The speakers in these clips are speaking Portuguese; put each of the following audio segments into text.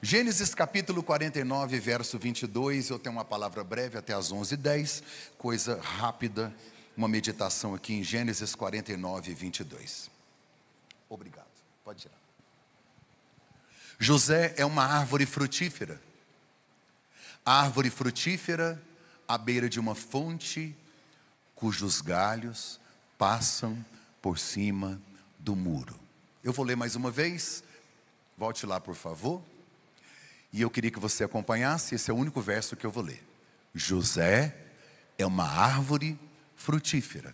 Gênesis capítulo 49, verso 22, eu tenho uma palavra breve até as 11h10, coisa rápida, uma meditação aqui em Gênesis 49, 22. Obrigado, pode tirar. José é uma árvore frutífera. Árvore frutífera à beira de uma fonte, cujos galhos passam por cima do muro. Eu vou ler mais uma vez, volte lá por favor. E eu queria que você acompanhasse, esse é o único verso que eu vou ler. José é uma árvore frutífera.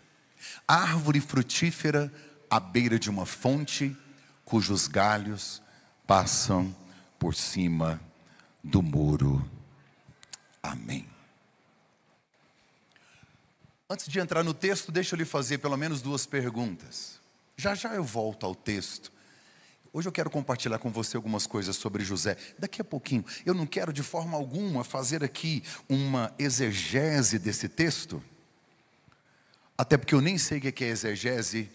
Árvore frutífera à beira de uma fonte, cujos galhos passam por cima do muro. Amém. Antes de entrar no texto, deixa eu lhe fazer pelo menos duas perguntas. Já eu volto ao texto. Hoje eu quero compartilhar com você algumas coisas sobre José. Daqui a pouquinho, eu não quero de forma alguma fazer aqui uma exegese desse texto. Até porque eu nem sei o que é exegese.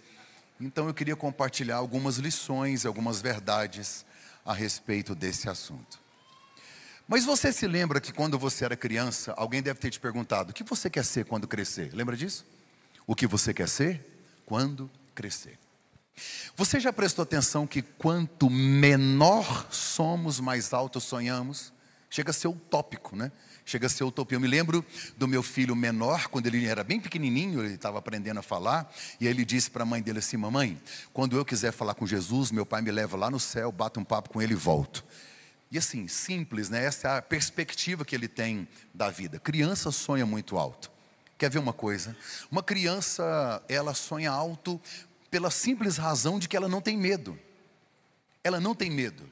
Então eu queria compartilhar algumas lições, algumas verdades a respeito desse assunto. Mas você se lembra que quando você era criança, alguém deve ter te perguntado: o que você quer ser quando crescer? Lembra disso? O que você quer ser quando crescer? Você já prestou atenção que quanto menor somos, mais alto sonhamos? Chega a ser utópico, né? Chega a ser utopia. Eu me lembro do meu filho menor, quando ele era bem pequenininho, ele estava aprendendo a falar, e ele disse para a mãe dele assim: mamãe, quando eu quiser falar com Jesus, meu pai me leva lá no céu, bato um papo com ele e volto. E assim, simples, né? Essa é a perspectiva que ele tem da vida. Criança sonha muito alto. Quer ver uma coisa? Uma criança, ela sonha alto pela simples razão de que ela não tem medo. Ela não tem medo.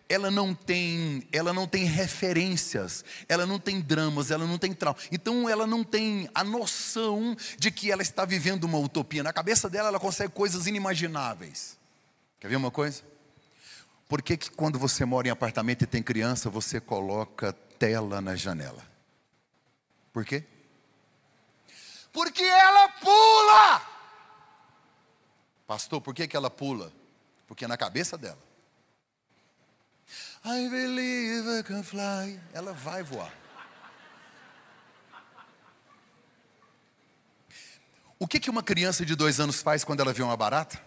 Ela não tem referências, ela não tem dramas, ela não tem trauma. Então ela não tem a noção de que ela está vivendo uma utopia. Na cabeça dela ela consegue coisas inimagináveis. Quer ver uma coisa? Por que quando você mora em apartamento e tem criança, você coloca tela na janela? Por quê? Porque ela pula! Pastor, por que ela pula? Porque é na cabeça dela. I believe I can fly. Ela vai voar. O que uma criança de 2 anos faz quando ela vê uma barata?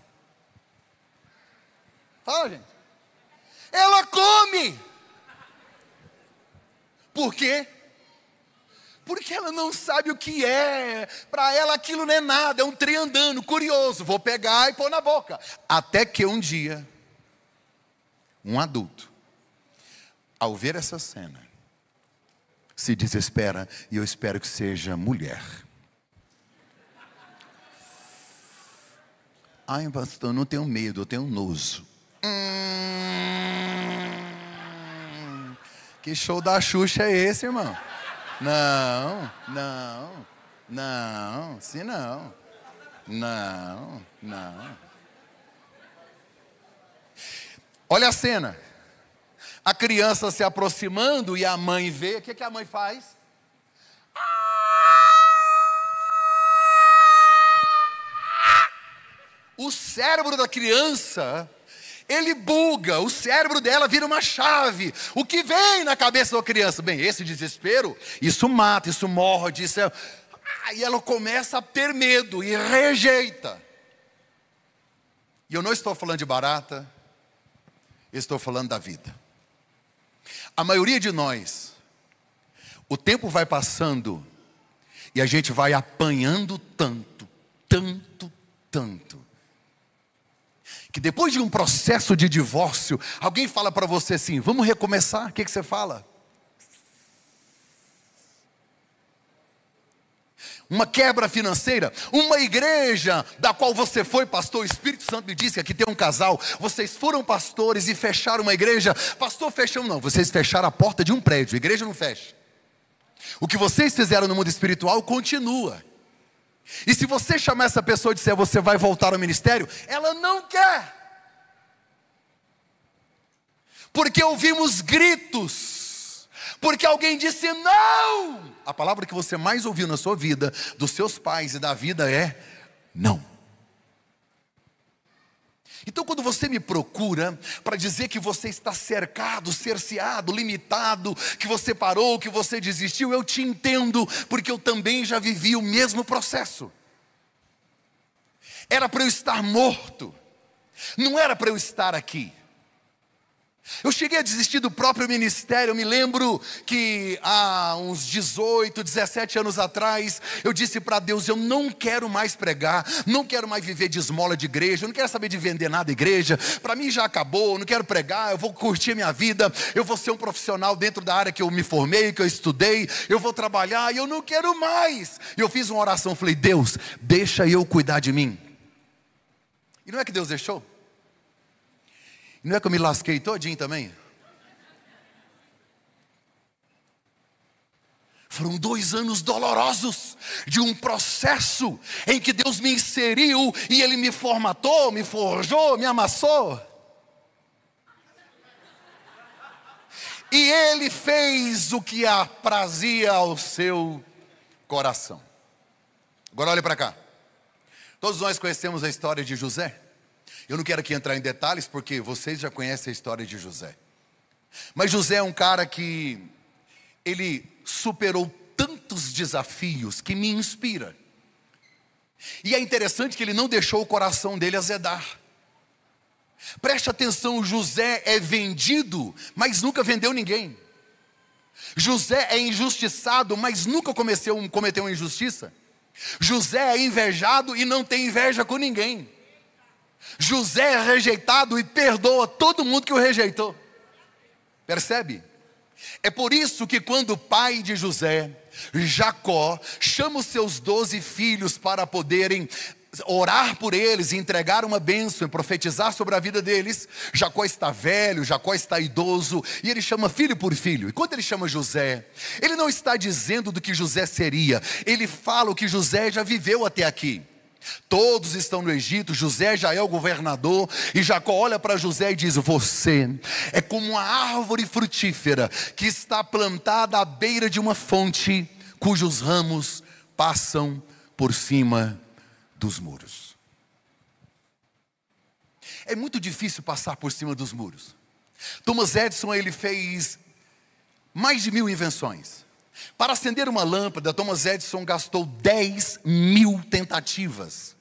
Fala, gente. Ela come. Por quê? Porque ela não sabe o que é. Para ela aquilo não é nada, é um trem andando, curioso. Vou pegar e pôr na boca. Até que um dia, um adulto, ao ver essa cena, se desespera, e eu espero que seja mulher. Ai, pastor, eu não tenho medo, eu tenho nojo. Que show da Xuxa é esse, irmão? Não, se não. Não. Olha a cena. A criança se aproximando e a mãe vê. O que a mãe faz? O cérebro da criança, ele buga, o cérebro dela vira uma chave. O que vem na cabeça da criança? Bem, esse desespero, isso mata, isso morde, isso é... E ela começa a ter medo e rejeita. E eu não estou falando de barata, eu estou falando da vida. A maioria de nós, o tempo vai passando e a gente vai apanhando tanto, que depois de um processo de divórcio, alguém fala para você assim: vamos recomeçar. O que você fala? Uma quebra financeira, uma igreja da qual você foi pastor, o Espírito Santo me disse que aqui tem um casal, vocês foram pastores e fecharam uma igreja. Pastor, fechamos não, vocês fecharam a porta de um prédio, a igreja não fecha. O que vocês fizeram no mundo espiritual continua. E se você chamar essa pessoa e disser: você vai voltar ao ministério, ela não quer. Porque ouvimos gritos, porque alguém disse não. A palavra que você mais ouviu na sua vida, dos seus pais e da vida, é não. Então quando você me procura para dizer que você está cercado, cerceado, limitado, que você parou, que você desistiu, eu te entendo, porque eu também já vivi o mesmo processo. Era para eu estar morto, não era para eu estar aqui. Eu cheguei a desistir do próprio ministério. Eu me lembro que há uns 18, 17 anos atrás, eu disse para Deus: eu não quero mais pregar, não quero mais viver de esmola de igreja, eu não quero saber de vender nada à igreja, para mim já acabou, eu não quero pregar, eu vou curtir a minha vida, eu vou ser um profissional dentro da área que eu me formei, que eu estudei, eu vou trabalhar e eu não quero mais. E eu fiz uma oração, falei: Deus, deixa eu cuidar de mim. E não é que Deus deixou? Não é que eu me lasquei todinho também? Foram 2 anos dolorosos de um processo em que Deus me inseriu e Ele me formatou, me forjou, me amassou. E Ele fez o que aprazia ao seu coração. Agora olhe para cá. Todos nós conhecemos a história de José. Eu não quero aqui entrar em detalhes, porque vocês já conhecem a história de José. Mas José é um cara que ele superou tantos desafios que me inspira. E é interessante que ele não deixou o coração dele azedar. Preste atenção, José é vendido, mas nunca vendeu ninguém. José é injustiçado, mas nunca cometeu uma injustiça. José é invejado e não tem inveja com ninguém. José é rejeitado e perdoa todo mundo que o rejeitou. Percebe? É por isso que quando o pai de José, Jacó, chama os seus 12 filhos para poderem orar por eles e entregar uma bênção e profetizar sobre a vida deles, Jacó está velho, Jacó está idoso, e ele chama filho por filho. E quando ele chama José, ele não está dizendo do que José seria, ele fala o que José já viveu até aqui. Todos estão no Egito, José já é o governador, e Jacó olha para José e diz: você é como uma árvore frutífera que está plantada à beira de uma fonte, cujos ramos passam por cima dos muros. É muito difícil passar por cima dos muros. Thomas Edison, ele fez mais de 1000 invenções. Para acender uma lâmpada, Thomas Edison gastou 10.000 tentativas.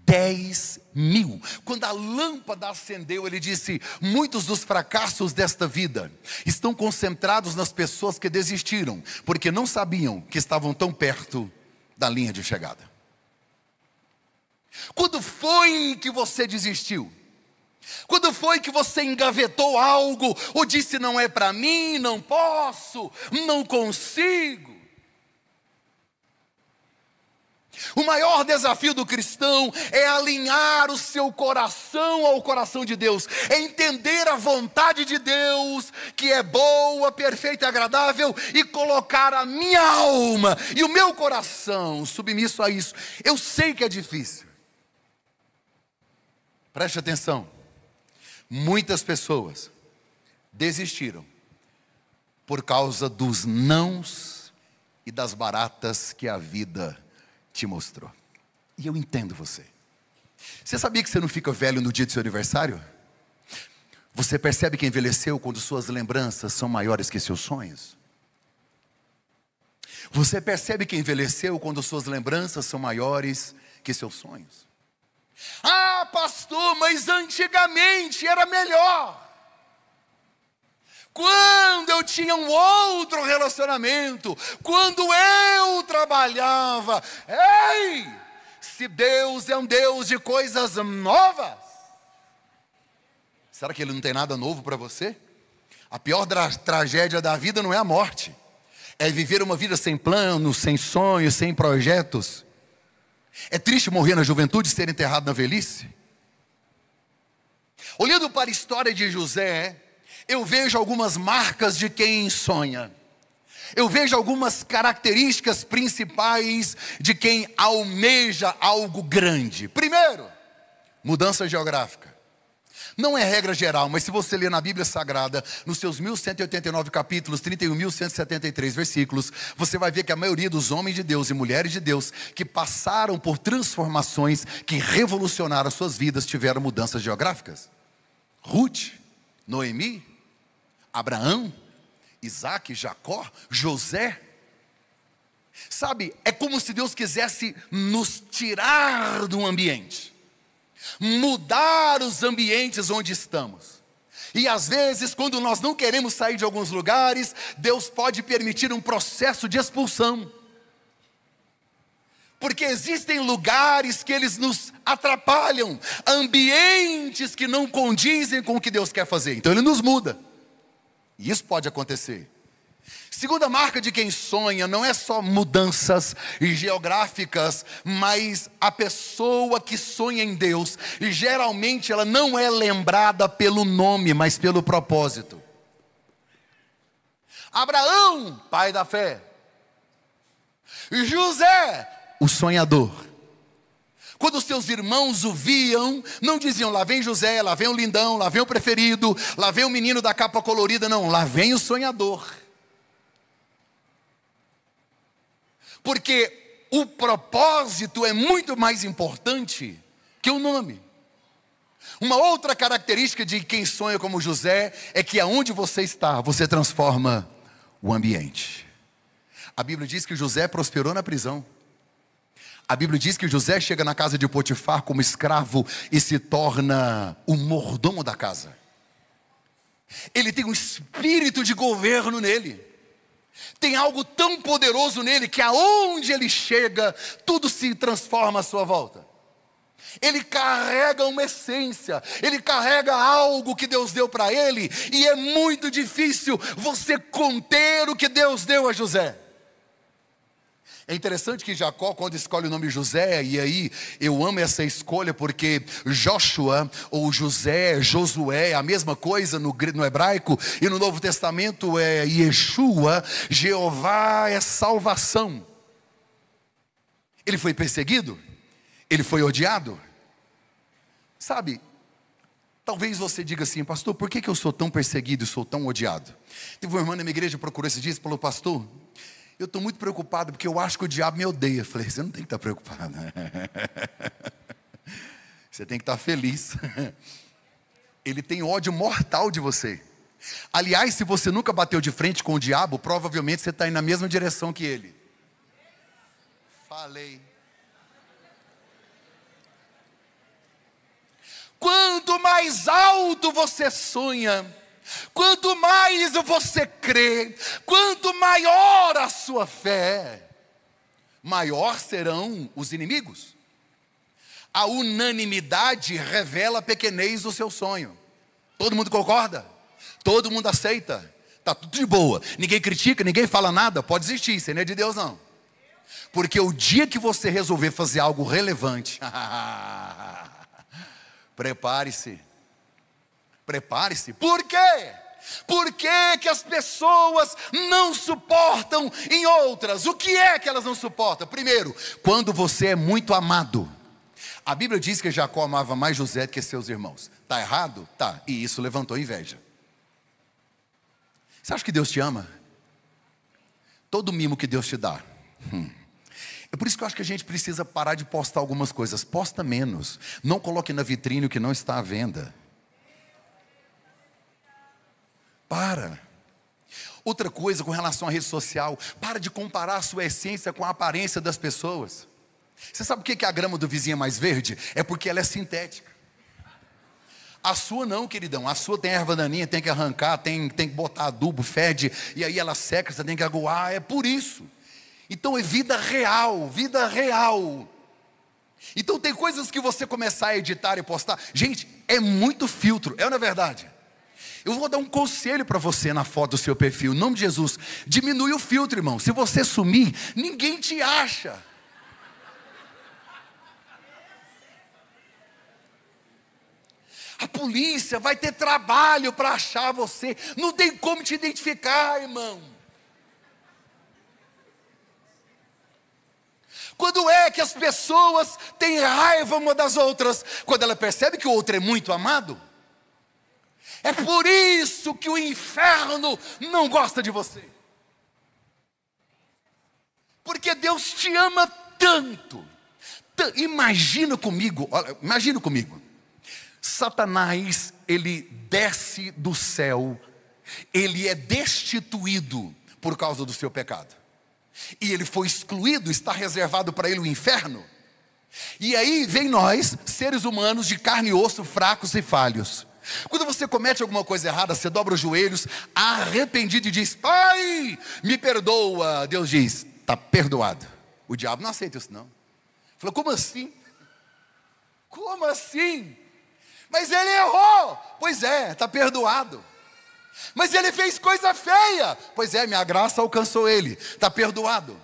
10.000. Quando a lâmpada acendeu, ele disse: muitos dos fracassos desta vida estão concentrados nas pessoas que desistiram, porque não sabiam que estavam tão perto da linha de chegada. Quando foi que você desistiu? Quando foi que você engavetou algo, ou disse: não é para mim, não posso, não consigo? O maior desafio do cristão é alinhar o seu coração ao coração de Deus, é entender a vontade de Deus, que é boa, perfeita e agradável, e colocar a minha alma e o meu coração submisso a isso. Eu sei que é difícil. Preste atenção. Muitas pessoas desistiram por causa dos nãos e das baratas que a vida te mostrou. E eu entendo você. Você sabia que você não fica velho no dia do seu aniversário? Você percebe que envelheceu quando suas lembranças são maiores que seus sonhos? Você percebe que envelheceu quando suas lembranças são maiores que seus sonhos? Ah, pastor, mas antigamente era melhor. Quando eu tinha um outro relacionamento, quando eu trabalhava. Ei, se Deus é um Deus de coisas novas, será que Ele não tem nada novo para você? A pior tragédia da vida não é a morte, é viver uma vida sem planos, sem sonhos, sem projetos. É triste morrer na juventude e ser enterrado na velhice. Olhando para a história de José, eu vejo algumas marcas de quem sonha. Eu vejo algumas características principais de quem almeja algo grande. Primeiro, mudança geográfica. Não é regra geral, mas se você ler na Bíblia Sagrada, nos seus 1189 capítulos, 31.173 versículos, você vai ver que a maioria dos homens de Deus e mulheres de Deus que passaram por transformações que revolucionaram as suas vidas, tiveram mudanças geográficas. Ruth, Noemi, Abraão, Isaac, Jacó, José. Sabe, é como se Deus quisesse nos tirar do ambiente, mudar os ambientes onde estamos. E às vezes, quando nós não queremos sair de alguns lugares, Deus pode permitir um processo de expulsão. Porque existem lugares que eles nos atrapalham, ambientes que não condizem com o que Deus quer fazer. Então Ele nos muda. E isso pode acontecer. Segunda marca de quem sonha não é só mudanças geográficas, mas a pessoa que sonha em Deus, e geralmente ela não é lembrada pelo nome, mas pelo propósito. Abraão, pai da fé. José, o sonhador. Quando os seus irmãos o viam, não diziam: lá vem José, lá vem o lindão, lá vem o preferido, lá vem o menino da capa colorida. Não, lá vem o sonhador. Porque o propósito é muito mais importante que o nome. Uma outra característica de quem sonha como José é que aonde você está, você transforma o ambiente. A Bíblia diz que José prosperou na prisão. A Bíblia diz que José chega na casa de Potifar como escravo e se torna o mordomo da casa. Ele tem um espírito de governo nele. Tem algo tão poderoso nele que aonde ele chega, tudo se transforma à sua volta. Ele carrega uma essência, ele carrega algo que Deus deu para ele, e é muito difícil você conter o que Deus deu a José. É interessante que Jacó, quando escolhe o nome José, e aí eu amo essa escolha, porque Joshua ou José, Josué, é a mesma coisa no hebraico, e no Novo Testamento é Yeshua, Jeová é salvação. Ele foi perseguido, ele foi odiado. Sabe, talvez você diga assim: pastor, por que eu sou tão perseguido e sou tão odiado? Teve uma irmã na minha igreja que procurou esses dias e falou: pastor, eu estou muito preocupado porque eu acho que o diabo me odeia. Eu falei: você não tem que estar preocupado. Você tem que estar feliz. Ele tem ódio mortal de você. Aliás, se você nunca bateu de frente com o diabo, provavelmente você está indo na mesma direção que ele. Falei. Quanto mais alto você sonha, quanto mais você crê, quanto maior a sua fé, maior serão os inimigos. A unanimidade revela a pequenez do seu sonho. Todo mundo concorda? Todo mundo aceita? Está tudo de boa. Ninguém critica, ninguém fala nada. Pode existir, isso não é de Deus não. Porque o dia que você resolver fazer algo relevante, prepare-se. Prepare-se. Por quê? Por que as pessoas não suportam em outras? O que é que elas não suportam? Primeiro, quando você é muito amado. A Bíblia diz que Jacó amava mais José do que seus irmãos. Está errado? Tá. E isso levantou inveja. Você acha que Deus te ama? Todo mimo que Deus te dá. É por isso que eu acho que a gente precisa parar de postar algumas coisas. Posta menos. Não coloque na vitrine o que não está à venda. Para. Outra coisa com relação à rede social: para de comparar a sua essência com a aparência das pessoas. Você sabe por que a grama do vizinho é mais verde? É porque ela é sintética. A sua não, queridão. A sua tem erva daninha, tem que arrancar, tem que botar adubo, fede, e aí ela seca, você tem que aguar. É por isso. Então é vida real, vida real. Então tem coisas que você começar a editar e postar. Gente, é muito filtro, é ou não é verdade? Eu vou dar um conselho para você na foto do seu perfil, em nome de Jesus: diminui o filtro, irmão. Se você sumir, ninguém te acha. A polícia vai ter trabalho para achar você. Não tem como te identificar, irmão. Quando é que as pessoas têm raiva uma das outras? Quando ela percebe que o outro é muito amado. É por isso que o inferno não gosta de você. Porque Deus te ama tanto. Imagina comigo, olha, imagina comigo. Satanás, ele desce do céu, ele é destituído por causa do seu pecado. E ele foi excluído, está reservado para ele o inferno. E aí vem nós, seres humanos de carne e osso, fracos e falhos. Quando você comete alguma coisa errada, você dobra os joelhos, arrependido e diz: Pai, me perdoa. Deus diz: está perdoado. O diabo não aceita isso não. Falou: como assim? Como assim? Mas ele errou. Pois é, está perdoado. Mas ele fez coisa feia. Pois é, minha graça alcançou ele. Está perdoado.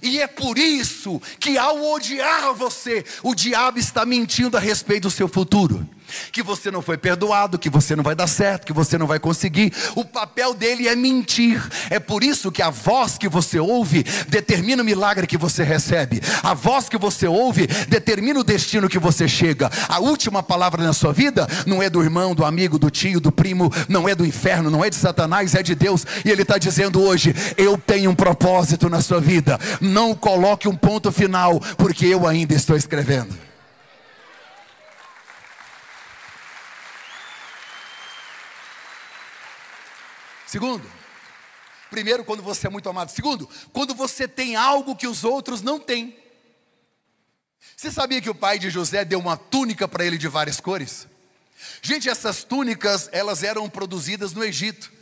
E é por isso que ao odiar você, o diabo está mentindo a respeito do seu futuro. Que você não foi perdoado, que você não vai dar certo, que você não vai conseguir. O papel dele é mentir. É por isso que a voz que você ouve determina o milagre que você recebe. A voz que você ouve determina o destino que você chega. A última palavra na sua vida não é do irmão, do amigo, do tio, do primo, não é do inferno, não é de Satanás, é de Deus. E ele está dizendo hoje: eu tenho um propósito na sua vida. Não coloque um ponto final, porque eu ainda estou escrevendo. Segundo, primeiro, quando você é muito amado. Segundo, quando você tem algo que os outros não têm. Você sabia que o pai de José deu uma túnica para ele de várias cores? Gente, essas túnicas, elas eram produzidas no Egito.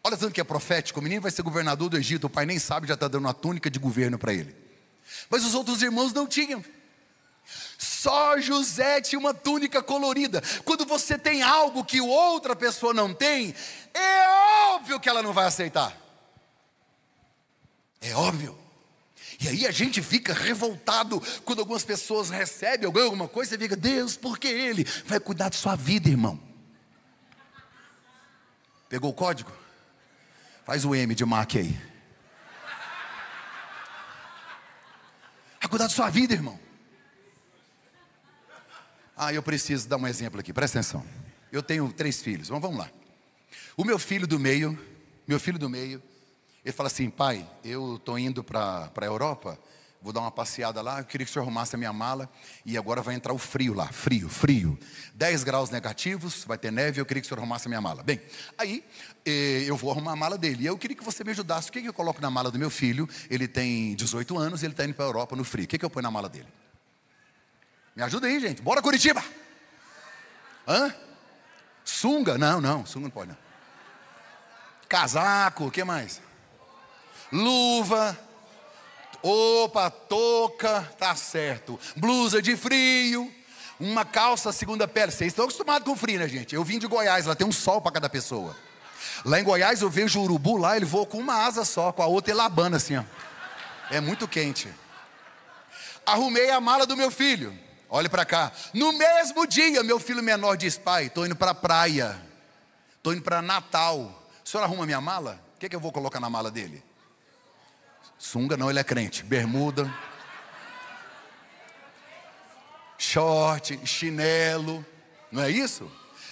Olha tanto que é profético. O menino vai ser governador do Egito, o pai nem sabe, já está dando uma túnica de governo para ele. Mas os outros irmãos não tinham. Só José tinha uma túnica colorida. Quando você tem algo que outra pessoa não tem, é óbvio que ela não vai aceitar. É óbvio. E aí a gente fica revoltado quando algumas pessoas recebem alguma coisa e fica: Deus, por que ele? Vai cuidar da sua vida, irmão. Pegou o código? Faz o M de Mark aí. Vai cuidar da sua vida, irmão. Eu preciso dar um exemplo aqui, presta atenção. Eu tenho 3 filhos, vamos lá. O meu filho do meio, ele fala assim: pai, eu estou indo para a Europa, vou dar uma passeada lá, eu queria que o senhor arrumasse a minha mala, e agora vai entrar o frio lá, frio, 10 graus negativos, vai ter neve, eu queria que o senhor arrumasse a minha mala. Bem, aí eu vou arrumar a mala dele, e eu queria que você me ajudasse. O que eu coloco na mala do meu filho? Ele tem 18 anos, ele está indo para a Europa no frio. O que eu ponho na mala dele? Me ajuda aí, gente. Bora, Curitiba. Sunga? Não, sunga não pode não. Casaco, o que mais? Luva. Opa, touca, tá certo. Blusa de frio. Uma calça segunda pele. Vocês estão acostumados com frio, né, gente? Eu vim de Goiás, lá tem um sol para cada pessoa. Lá em Goiás eu vejo o urubu lá, ele voa com uma asa só, com a outra ele abana assim, ó. É muito quente. Arrumei a mala do meu filho. Olhe para cá. No mesmo dia, meu filho menor diz: pai, estou indo para a praia. Estou indo para Natal. O senhor arruma minha mala? O que eu vou colocar na mala dele? Sunga não, ele é crente. Bermuda, short, chinelo. Não é isso?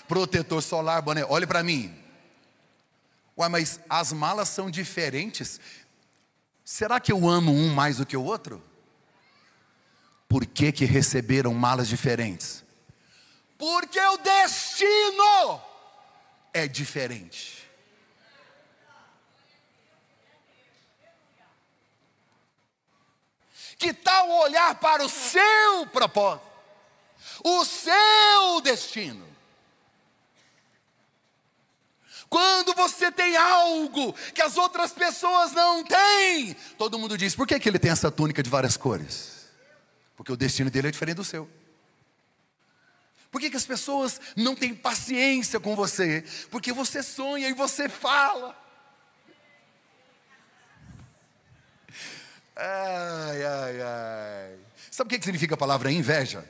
Protetor solar, boné. Olhe para mim. Ué, mas as malas são diferentes. Será que eu amo um mais do que o outro? Por que receberam malas diferentes? Porque o destino é diferente. Que tal olhar para o seu propósito, o seu destino? Quando você tem algo que as outras pessoas não têm, todo mundo diz: por que ele tem essa túnica de várias cores? Porque o destino dele é diferente do seu. Por que as pessoas não têm paciência com você? Porque você sonha e você fala. Sabe o que significa a palavra inveja?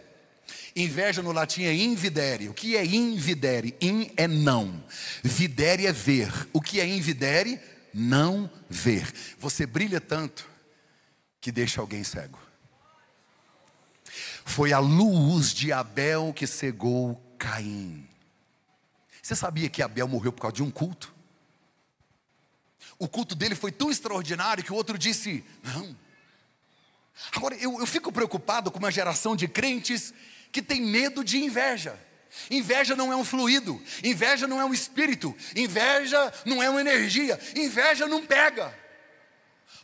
Inveja no latim é invidere. O que é invidere? In é não. Videre é ver. O que é invidere? Não ver. Você brilha tanto que deixa alguém cego. Foi a luz de Abel que cegou Caim. Você sabia que Abel morreu por causa de um culto? O culto dele foi tão extraordinário que o outro disse, não. Agora, eu fico preocupado com uma geração de crentes que tem medo de inveja. Inveja não é um fluido, inveja não é um espírito, inveja não é uma energia, inveja não pega.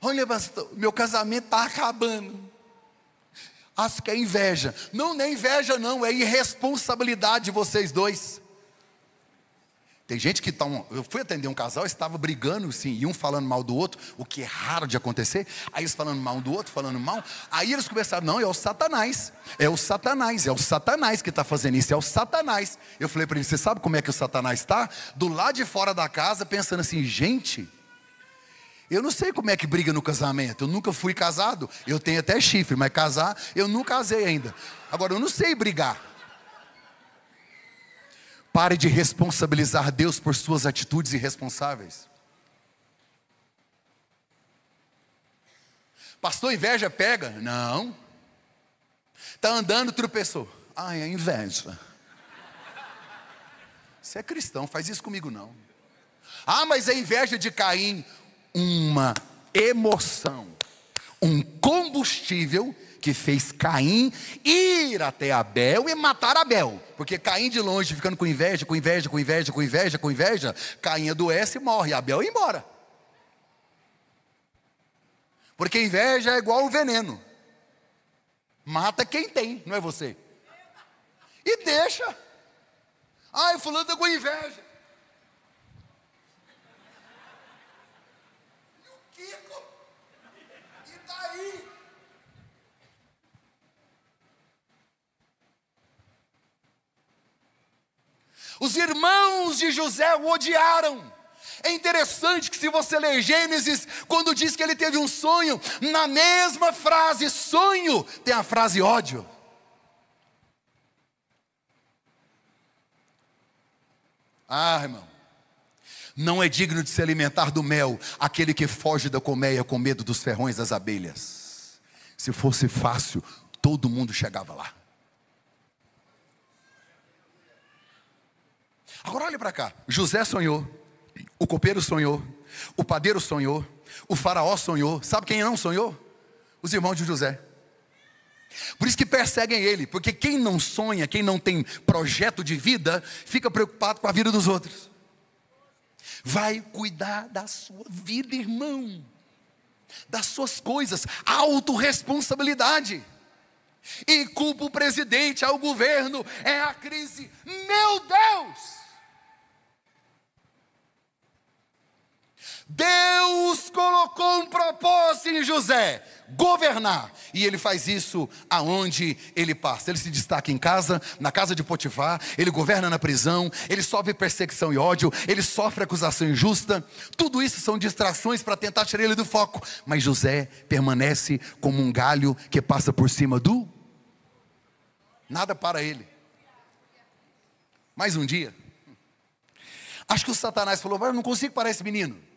Olha, pastor, meu casamento está acabando. Acho que é inveja. Não, não é inveja não, é irresponsabilidade de vocês dois. Tem gente que eu fui atender um casal, estava brigando, sim, e um falando mal do outro, o que é raro de acontecer. Aí eles falando mal do outro, falando mal. Aí eles começaram, não, é o Satanás que está fazendo isso, é o Satanás. Eu falei para ele, você sabe como é que o Satanás está? Do lado de fora da casa, pensando assim, gente, eu não sei como é que briga no casamento, eu nunca fui casado, eu tenho até chifre, mas casar, eu não casei ainda. Agora, eu não sei brigar. Pare de responsabilizar Deus por suas atitudes irresponsáveis. Pastor, inveja pega? Não. Está andando, tropeçou. Ai, é inveja. Você é cristão, faz isso comigo não. Ah, mas é inveja de Caim. Uma emoção, um combustível que fez Caim ir até Abel e matar Abel. Porque Caim de longe, ficando com inveja, Caim adoece e morre, Abel ia embora. Porque inveja é igual o veneno. Mata quem tem, não é você. E deixa. Ai, fulano está com inveja. E o Kiko? E daí? Os irmãos de José o odiaram. É interessante que se você ler Gênesis, quando diz que ele teve um sonho, na mesma frase sonho, tem a frase ódio. Ah, irmão, não é digno de se alimentar do mel aquele que foge da colmeia com medo dos ferrões das abelhas. Se fosse fácil, todo mundo chegava lá. Agora olha para cá, José sonhou, o copeiro sonhou, o padeiro sonhou, o faraó sonhou. Sabe quem não sonhou? Os irmãos de José. Por isso que perseguem ele, porque quem não sonha, quem não tem projeto de vida, fica preocupado com a vida dos outros. Vai cuidar da sua vida, irmão, das suas coisas, autorresponsabilidade. E culpa o presidente, ao governo, é a crise. Meu Deus! Deus colocou um propósito em José, governar, e ele faz isso aonde ele passa. Ele se destaca em casa, na casa de Potifar, ele governa na prisão, ele sofre perseguição e ódio, ele sofre acusação injusta. Tudo isso são distrações para tentar tirar ele do foco, mas José permanece como um galho que passa por cima do nada para ele. Mais um dia, acho que o Satanás falou, eu não consigo parar esse menino.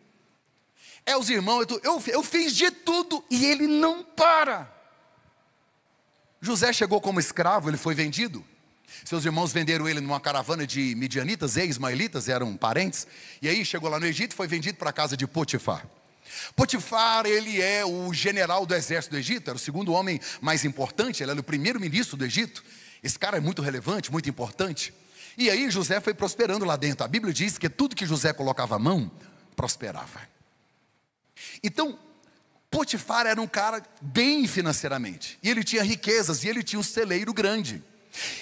É os irmãos, eu fiz de tudo e ele não para. José chegou como escravo, ele foi vendido. Seus irmãos venderam ele numa caravana de midianitas, ismaelitas, eram parentes. E aí chegou lá no Egito e foi vendido para a casa de Potifar. Potifar, ele é o general do exército do Egito, era o segundo homem mais importante, ele era o primeiro ministro do Egito. Esse cara é muito relevante, muito importante. E aí José foi prosperando lá dentro. A Bíblia diz que tudo que José colocava a mão, prosperava. Então, Potifar era um cara bem financeiramente, e ele tinha riquezas, e ele tinha um celeiro grande.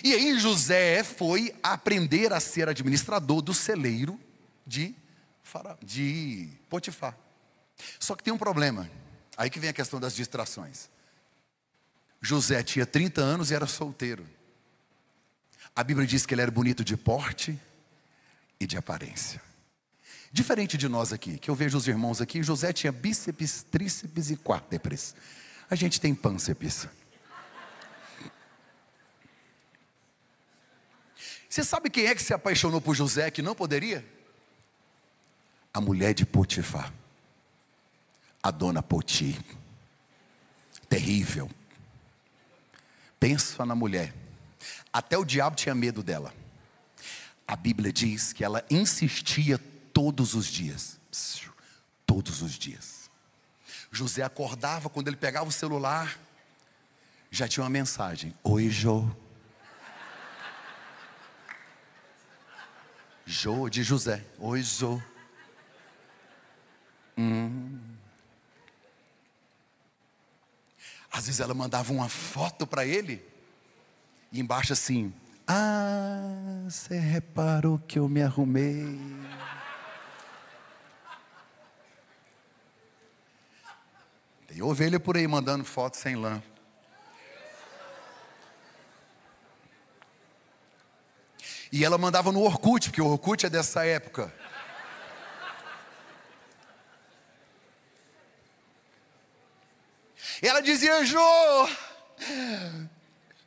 E aí José foi aprender a ser administrador do celeiro de Potifar. Só que tem um problema, aí que vem a questão das distrações. José tinha 30 anos e era solteiro. A Bíblia diz que ele era bonito de porte e de aparência. Diferente de nós aqui, que eu vejo os irmãos aqui, José tinha bíceps, tríceps e quádricos. A gente tem pânceps. Você sabe quem é que se apaixonou por José que não poderia? A mulher de Potifar. A dona Poti. Terrível. Pensa na mulher. Até o diabo tinha medo dela. A Bíblia diz que ela insistia todos os dias. Todos os dias. José acordava, quando ele pegava o celular, já tinha uma mensagem. Oi, Jô. Jô de José. Oi, Jô. Às vezes ela mandava uma foto para ele, e embaixo assim: ah, você reparou que eu me arrumei? Tem ovelha por aí mandando foto sem lã. E ela mandava no Orkut, porque o Orkut é dessa época. E ela dizia: Jô,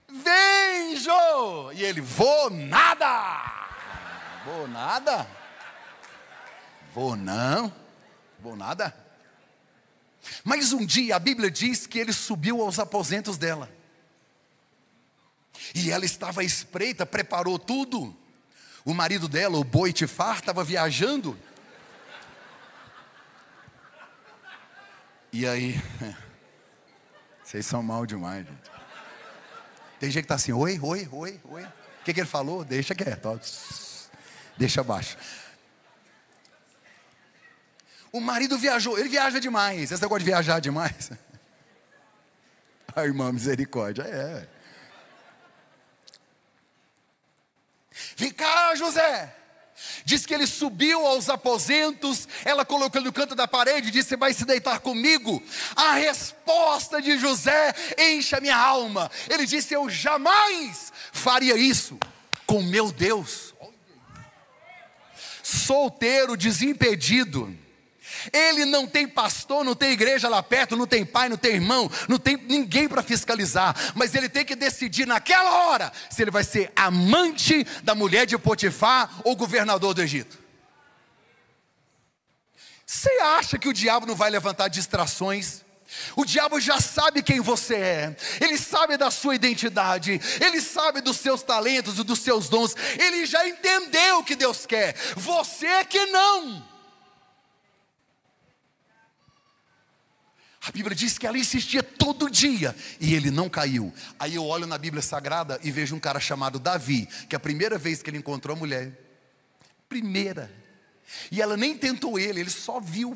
vem, Jô. E ele: vou nada. Vou nada? Vou não. Vou nada. Mas um dia a Bíblia diz que ele subiu aos aposentos dela. E ela estava à espreita, preparou tudo. O marido dela, o Boitifar, estava viajando. E aí, vocês são mal demais, gente. Tem gente que está assim: oi, oi, oi, oi. O que ele falou? Deixa quieto, ó. Deixa abaixo. O marido viajou, ele viaja demais. Esse negócio de viajar demais. A irmã, misericórdia, é. Vem cá, José. Diz que ele subiu aos aposentos, ela colocou ele no canto da parede e disse: você vai se deitar comigo? A resposta de José enche a minha alma. Ele disse: eu jamais faria isso com meu Deus. Solteiro, desimpedido. Ele não tem pastor, não tem igreja lá perto, não tem pai, não tem irmão, não tem ninguém para fiscalizar. Mas ele tem que decidir naquela hora se ele vai ser amante da mulher de Potifar ou governador do Egito. Você acha que o diabo não vai levantar distrações? O diabo já sabe quem você é. Ele sabe da sua identidade. Ele sabe dos seus talentos e dos seus dons. Ele já entendeu o que Deus quer. Você é que não. A Bíblia diz que ela insistia todo dia e ele não caiu. Aí eu olho na Bíblia Sagrada e vejo um cara chamado Davi, que a primeira vez que ele encontrou a mulher, primeira, e ela nem tentou ele só viu.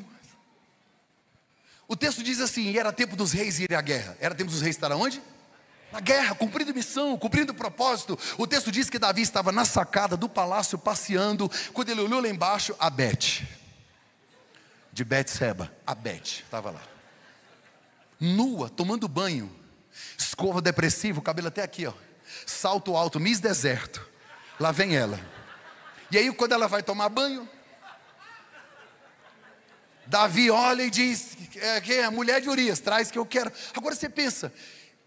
O texto diz assim: e era tempo dos reis irem à guerra. Era tempo dos reis estar aonde? Na guerra, cumprindo missão, cumprindo propósito. O texto diz que Davi estava na sacada do palácio passeando, quando ele olhou lá embaixo, a Bete, de Betseba, a Bete, estava lá. Nua, tomando banho, escova depressiva, o cabelo até aqui, ó, salto alto, Miss Deserto. Lá vem ela. E aí quando ela vai tomar banho, Davi olha e diz: é a mulher de Urias, traz que eu quero. Agora você pensa,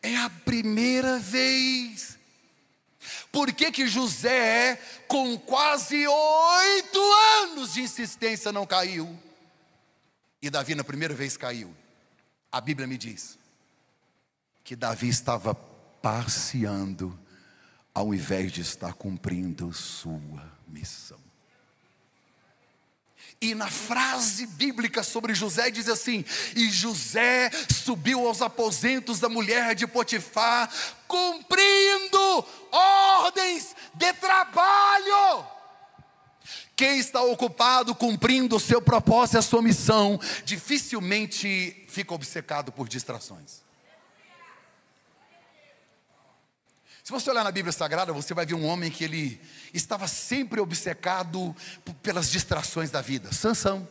é a primeira vez. Por que José, com quase 8 anos de insistência, não caiu? E Davi na primeira vez caiu. A Bíblia me diz que Davi estava passeando ao invés de estar cumprindo sua missão. E na frase bíblica sobre José diz assim: e José subiu aos aposentos da mulher de Potifar, cumprindo ordens de trabalho. Quem está ocupado cumprindo o seu propósito e a sua missão, dificilmente fica obcecado por distrações. Se você olhar na Bíblia Sagrada, você vai ver um homem que ele estava sempre obcecado pelas distrações da vida. Sansão,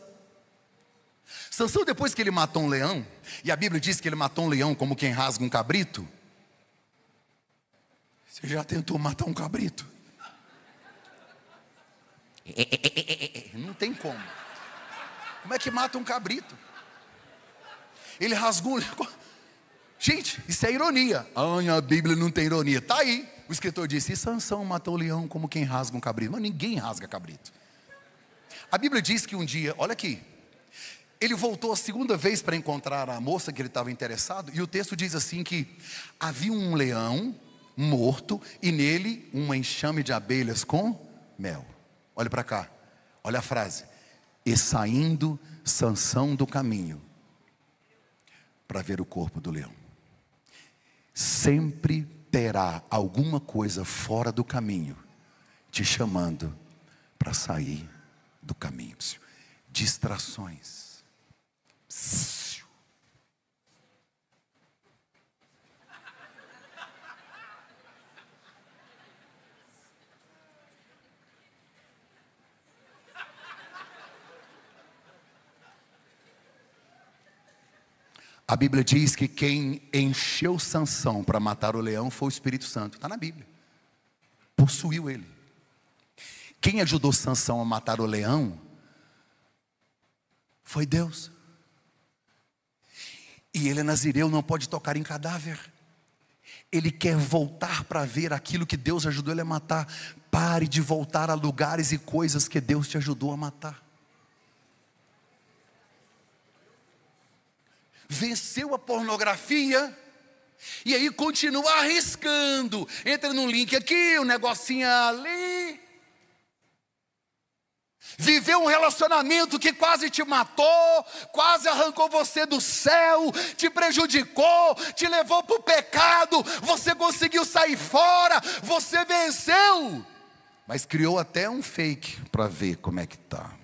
depois que ele matou um leão, e a Bíblia diz que ele matou um leão como quem rasga um cabrito. Você já tentou matar um cabrito? Não tem como. Como é que mata um cabrito? Ele rasgou. Gente, isso é ironia. A Bíblia não tem ironia. Está aí. O escritor disse: e Sansão matou o leão como quem rasga um cabrito. Mas ninguém rasga cabrito. A Bíblia diz que um dia, olha aqui, ele voltou a segunda vez para encontrar a moça que ele estava interessado. E o texto diz assim que havia um leão morto e nele um enxame de abelhas com mel. Olha para cá, olha a frase: e saindo Sansão do caminho para ver o corpo do leão. Sempre terá alguma coisa fora do caminho te chamando para sair do caminho. Distrações. A Bíblia diz que quem encheu Sansão para matar o leão foi o Espírito Santo. Está na Bíblia. Possuiu ele. Quem ajudou Sansão a matar o leão foi Deus. E ele é nazireu, não pode tocar em cadáver. Ele quer voltar para ver aquilo que Deus ajudou ele a matar. Pare de voltar a lugares e coisas que Deus te ajudou a matar. Venceu a pornografia, e aí continua arriscando. Entra num link aqui, um negocinho ali. Viveu um relacionamento que quase te matou, quase arrancou você do céu, te prejudicou, te levou para o pecado. Você conseguiu sair fora, você venceu, mas criou até um fake para ver como é que está.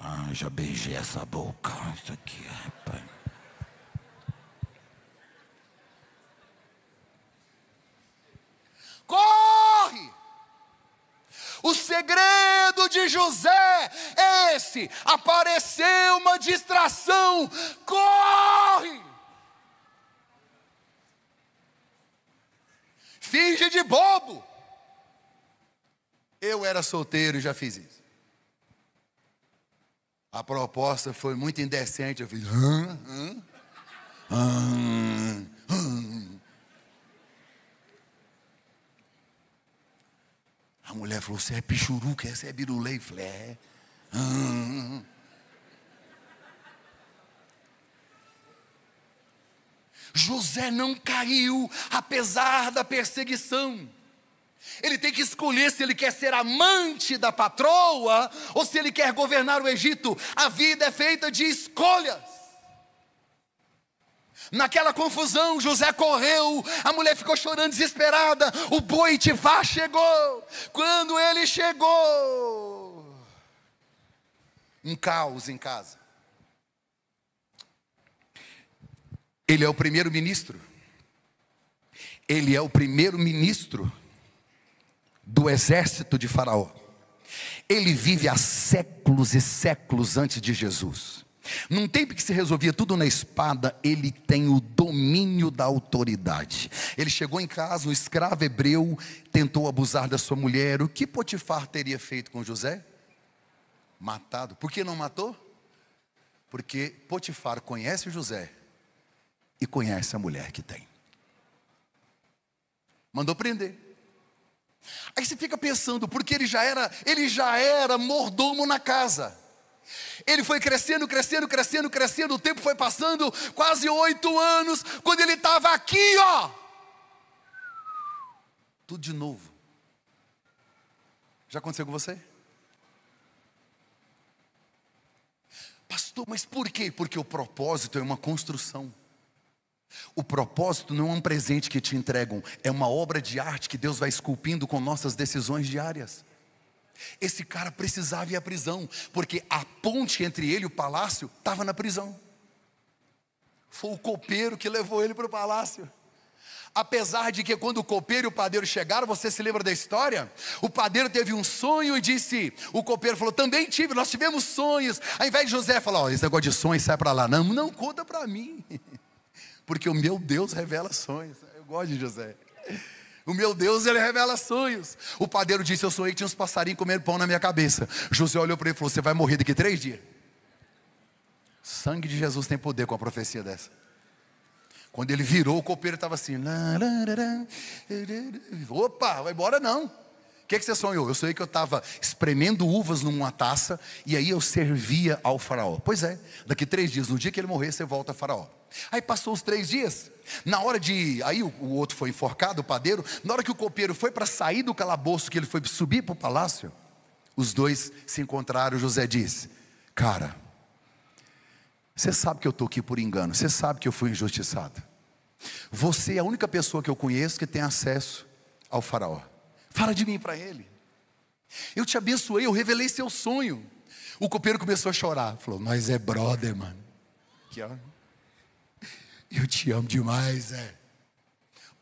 Ah, já beijei essa boca. Isso aqui, rapaz. Corre! O segredo de José é esse: apareceu uma distração. Corre! Finge de bobo. Eu era solteiro e já fiz isso. A proposta foi muito indecente. Eu fiz A mulher falou: você é pichuruca, você é birulei? Eu falei: é. José não caiu apesar da perseguição. Ele tem que escolher se ele quer ser amante da patroa ou se ele quer governar o Egito. A vida é feita de escolhas. Naquela confusão, José correu, a mulher ficou chorando desesperada. O Boitifá chegou. Quando ele chegou, um caos em casa. Ele é o primeiro-ministro. Ele é o primeiro-ministro do exército de Faraó. Ele vive há séculos e séculos antes de Jesus. Num tempo que se resolvia tudo na espada, ele tem o domínio da autoridade. Ele chegou em casa, um escravo hebreu tentou abusar da sua mulher. O que Potifar teria feito com José? Matado. Por que não matou? Porque Potifar conhece José e conhece a mulher que tem. Mandou prender. Aí você fica pensando, porque ele já era mordomo na casa. Ele foi crescendo, o tempo foi passando, quase 8 anos, quando ele estava aqui, ó. Tudo de novo. Já aconteceu com você? Pastor, mas por quê? Porque o propósito é uma construção. O propósito não é um presente que te entregam, é uma obra de arte que Deus vai esculpindo com nossas decisões diárias. Esse cara precisava ir à prisão, porque a ponte entre ele e o palácio estava na prisão. Foi o copeiro que levou ele para o palácio. Apesar de que quando o copeiro e o padeiro chegaram, você se lembra da história? O padeiro teve um sonho e disse, o copeiro falou: também tive, nós tivemos sonhos. Ao invés de José falar: ó, esse negócio de sonhos sai para lá. Não conta para mim. Porque o meu Deus revela sonhos. Eu gosto de José. O meu Deus, ele revela sonhos. O padeiro disse: eu sonhei que tinha uns passarinhos comendo pão na minha cabeça. José olhou para ele e falou: você vai morrer daqui 3 dias. Sangue de Jesus tem poder com a profecia dessa. Quando ele virou, o copeiro estava assim: opa, vai embora não. que você sonhou? Eu sonhei que eu estava espremendo uvas numa taça, e aí eu servia ao faraó. Pois é, daqui 3 dias, no dia que ele morrer, você volta a faraó. Aí passou os 3 dias, na hora de, aí o outro foi enforcado, o padeiro. Na hora que o copeiro foi para sair do calabouço, que ele foi subir para o palácio, os dois se encontraram. José disse: cara, você sabe que eu estou aqui por engano, você sabe que eu fui injustiçado. Você é a única pessoa que eu conheço que tem acesso ao faraó. Fala de mim para ele. Eu te abençoei, eu revelei seu sonho. O copeiro começou a chorar. Falou: nós é brother, mano. Aqui, ó. Eu te amo demais,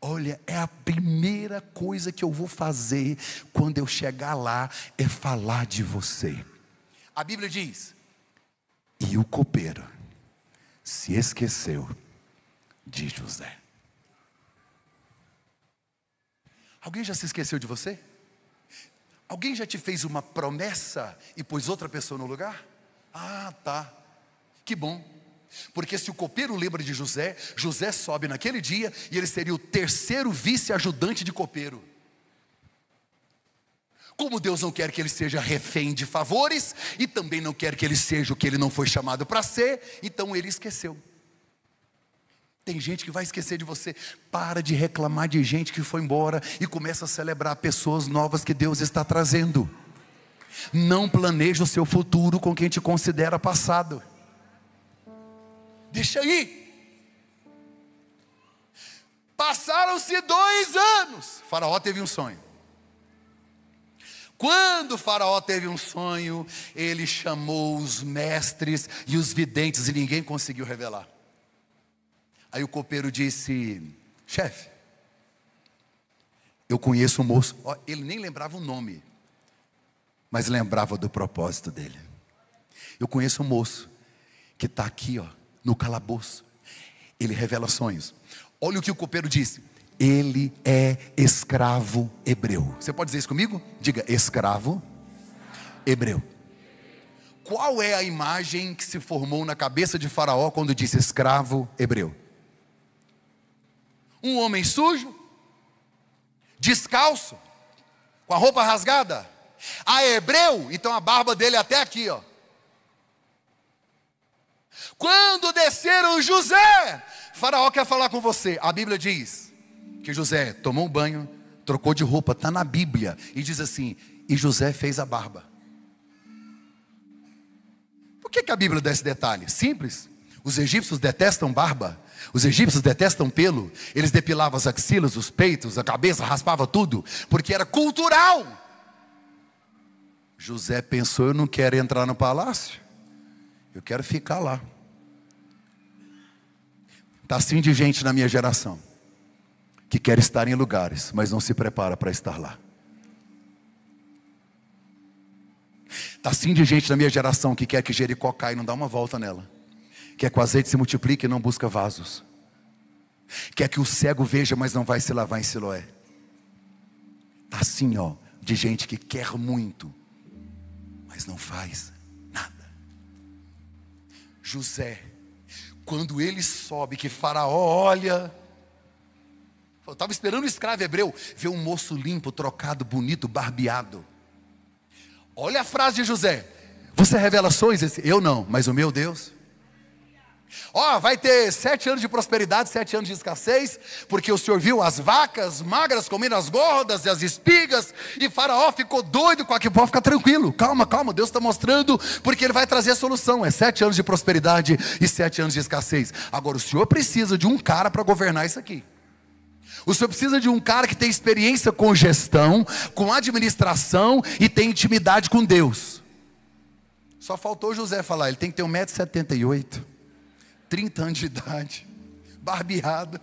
Olha, é a primeira coisa que eu vou fazer quando eu chegar lá, é falar de você. A Bíblia diz: e o copeiro se esqueceu de José. Alguém já se esqueceu de você? Alguém já te fez uma promessa e pôs outra pessoa no lugar? Ah, tá. Que bom. Porque se o copeiro lembra de José, José sobe naquele dia e ele seria o 3º vice-ajudante de copeiro. Como Deus não quer que ele seja refém de favores, e também não quer que ele seja o que ele não foi chamado para ser, então ele esqueceu. Tem gente que vai esquecer de você. Para de reclamar de gente que foi embora e começa a celebrar pessoas novas que Deus está trazendo. Não planeje o seu futuro com quem te considera passado. Deixa aí. Passaram-se 2 anos. Faraó teve um sonho. Quando o faraó teve um sonho, ele chamou os mestres e os videntes, e ninguém conseguiu revelar. Aí o copeiro disse: chefe, eu conheço um moço. Ele nem lembrava o nome, mas lembrava do propósito dele. Eu conheço um moço que está aqui, no calabouço. Ele revela sonhos. Olha o que o copeiro disse: ele é escravo hebreu. Você pode dizer isso comigo? Diga: escravo hebreu. Qual é a imagem que se formou na cabeça de Faraó quando disse escravo hebreu? Um homem sujo, descalço, com a roupa rasgada. A hebreu, então a barba dele é até aqui, Quando desceram José, Faraó quer falar com você. A Bíblia diz que José tomou um banho, trocou de roupa, está na Bíblia, e diz assim: e José fez a barba. Por que a Bíblia dá esse detalhe? Simples. Os egípcios detestam barba. Os egípcios detestam pelo. Eles depilavam as axilas, os peitos, a cabeça, raspavam tudo, porque era cultural. José pensou: eu não quero entrar no palácio, eu quero ficar lá. Está assim de gente na minha geração, que quer estar em lugares, mas não se prepara para estar lá. Está assim de gente na minha geração, que quer que Jericó caia e não dá uma volta nela. Quer que o azeite se multiplique e não busca vasos. Quer que o cego veja, mas não vai se lavar em Siloé. Está assim, de gente que quer muito, mas não faz nada. José, quando ele sobe, que Faraó olha, eu estava esperando um escravo hebreu, vê um moço limpo, trocado, bonito, barbeado. Olha a frase de José: você revela sonhos? Eu não, mas o meu Deus. Vai ter 7 anos de prosperidade, 7 anos de escassez, porque o Senhor viu as vacas magras comendo as gordas e as espigas, e Faraó ficou doido com aquilo. Pode ficar tranquilo, calma, Deus está mostrando, porque Ele vai trazer a solução. É 7 anos de prosperidade e 7 anos de escassez. Agora o Senhor precisa de um cara para governar isso aqui. O Senhor precisa de um cara que tem experiência com gestão, com administração e tem intimidade com Deus. Só faltou José falar: ele tem que ter 1,78 m, 30 anos de idade, barbeado.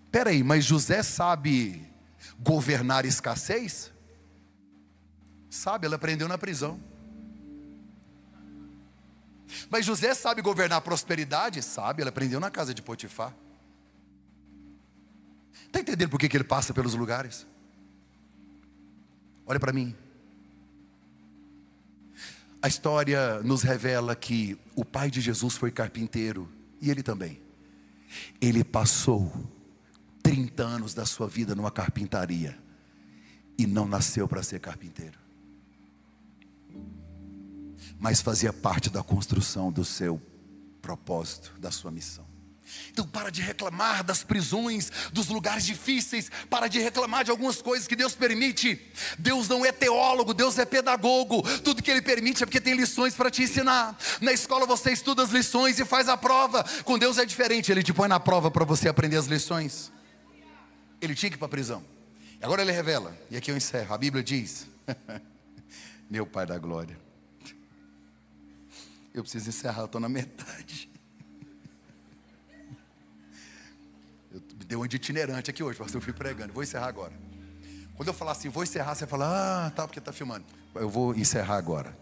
Espera aí, mas José sabe governar escassez? Sabe, ele aprendeu na prisão. Mas José sabe governar prosperidade? Sabe, ele aprendeu na casa de Potifar. Está entendendo por que ele passa pelos lugares? Olha para mim. A história nos revela que o pai de Jesus foi carpinteiro, e ele também. Ele passou 30 anos da sua vida numa carpintaria e não nasceu para ser carpinteiro, mas fazia parte da construção do seu propósito, da sua missão. Então para de reclamar das prisões, dos lugares difíceis. Para de reclamar de algumas coisas que Deus permite. Deus não é teólogo, Deus é pedagogo. Tudo que Ele permite é porque tem lições para te ensinar. Na escola você estuda as lições e faz a prova. Com Deus é diferente, Ele te põe na prova para você aprender as lições. Ele tinha que ir para a prisão. Agora Ele revela, e aqui eu encerro. A Bíblia diz, meu Pai da glória, eu preciso encerrar, eu estou na metade. Me deu um de itinerante aqui hoje, pastor, eu fui pregando, vou encerrar agora. Quando eu falar assim, vou encerrar, você fala, ah, tá, porque está filmando. Eu vou encerrar agora.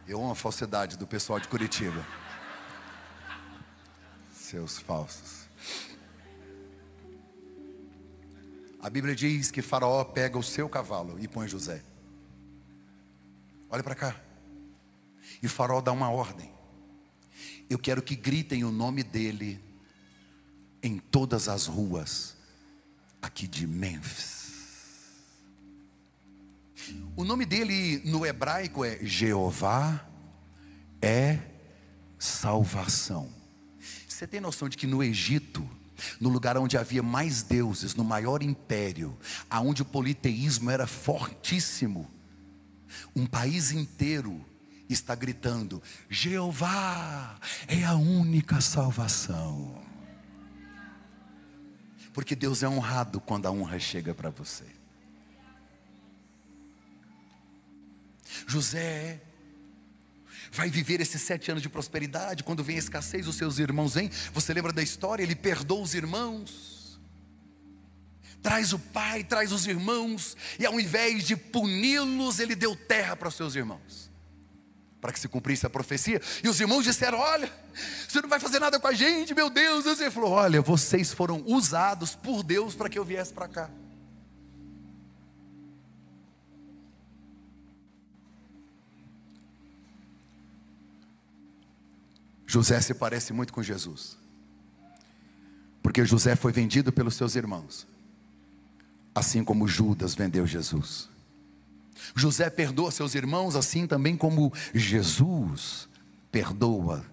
Eu amo a falsidade do pessoal de Curitiba. Seus falsos. A Bíblia diz que Faraó pega o seu cavalo e põe José. Olha para cá. E Faraó dá uma ordem. Eu quero que gritem o nome dele em todas as ruas aqui de Mênfis. O nome dele no hebraico é Jeová é salvação. Você tem noção de que no Egito, no lugar onde havia mais deuses, no maior império, aonde o politeísmo era fortíssimo, um país inteiro está gritando: Jeová é a única salvação. Porque Deus é honrado quando a honra chega para você. José vai viver esses 7 anos de prosperidade. Quando vem a escassez, os seus irmãos vêm. Você lembra da história? Ele perdoa os irmãos, traz o pai, traz os irmãos, e ao invés de puni-los, ele deu terra para os seus irmãos, para que se cumprisse a profecia. E os irmãos disseram: olha, você não vai fazer nada com a gente, meu Deus. E ele falou: olha, vocês foram usados por Deus para que eu viesse para cá. José se parece muito com Jesus, porque José foi vendido pelos seus irmãos, assim como Judas vendeu Jesus. José perdoa seus irmãos, assim também como Jesus perdoa,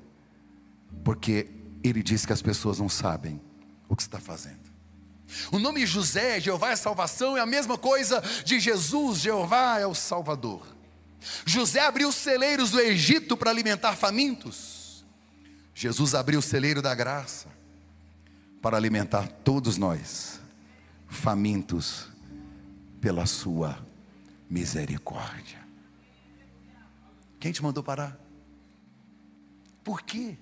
porque ele diz que as pessoas não sabem o que está fazendo. O nome José, Jeová é salvação, é a mesma coisa de Jesus, Jeová é o Salvador. José abriu os celeiros do Egito para alimentar famintos. Jesus abriu o celeiro da graça para alimentar todos nós, famintos pela sua misericórdia. Quem te mandou parar? Por quê?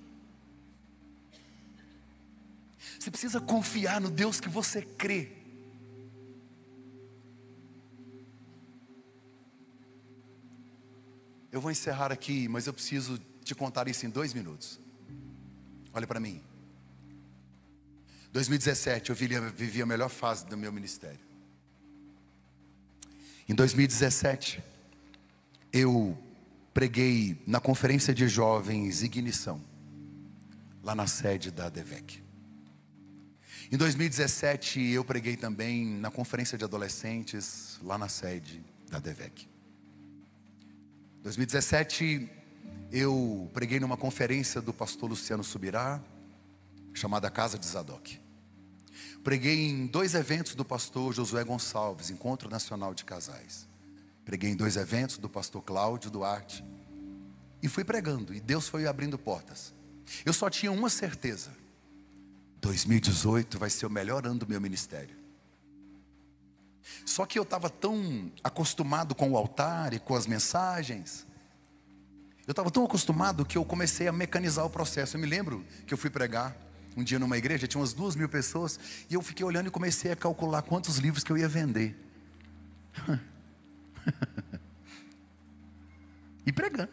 Você precisa confiar no Deus que você crê. Eu vou encerrar aqui, mas eu preciso te contar isso em 2 minutos. Olha para mim. 2017 eu vivi a melhor fase do meu ministério. Em 2017 eu preguei na conferência de jovens Ignição, lá na sede da ADVEC. Em 2017 eu preguei também na conferência de adolescentes, lá na sede da ADVEC. Em 2017 eu preguei numa conferência do pastor Luciano Subirá, chamada Casa de Zadok. Preguei em 2 eventos do pastor Josué Gonçalves, Encontro Nacional de Casais. Preguei em 2 eventos do pastor Cláudio Duarte. E fui pregando, e Deus foi abrindo portas. Eu só tinha uma certeza: 2018 vai ser o melhor ano do meu ministério. Só que eu estava tão acostumado com o altar e com as mensagens, eu estava tão acostumado que eu comecei a mecanizar o processo. Eu me lembro que eu fui pregar um dia numa igreja, tinha umas 2.000 pessoas, e eu fiquei olhando e comecei a calcular quantos livros que eu ia vender. E pregando.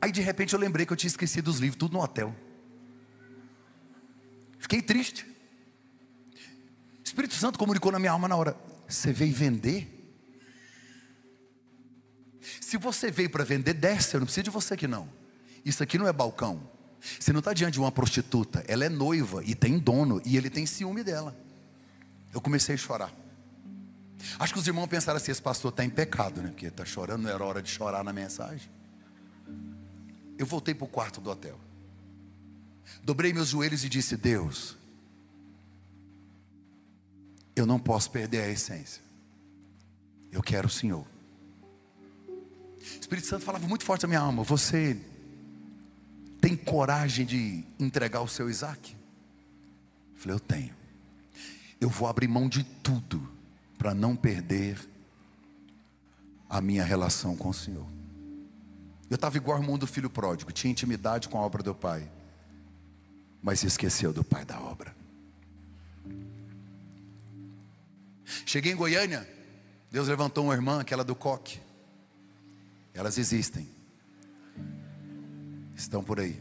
Aí de repente eu lembrei que eu tinha esquecido os livros, tudo no hotel. Fiquei triste. O Espírito Santo comunicou na minha alma na hora: você veio vender? Se você veio para vender, desce, eu não preciso de você aqui não. Isso aqui não é balcão. Você não está diante de uma prostituta, ela é noiva e tem dono, e ele tem ciúme dela. Eu comecei a chorar. Acho que os irmãos pensaram assim: esse pastor está em pecado, né? Porque está chorando, não era hora de chorar na mensagem. Eu voltei para o quarto do hotel, dobrei meus joelhos e disse: Deus, eu não posso perder a essência, eu quero o Senhor. O Espírito Santo falava muito forte na minha alma: você tem coragem de entregar o seu Isaac? Eu falei: eu tenho. Eu vou abrir mão de tudo para não perder a minha relação com o Senhor. Eu estava igual ao irmão do filho pródigo, tinha intimidade com a obra do pai, mas se esqueceu do pai da obra. Cheguei em Goiânia, Deus levantou uma irmã, aquela do coque. Elas existem, estão por aí.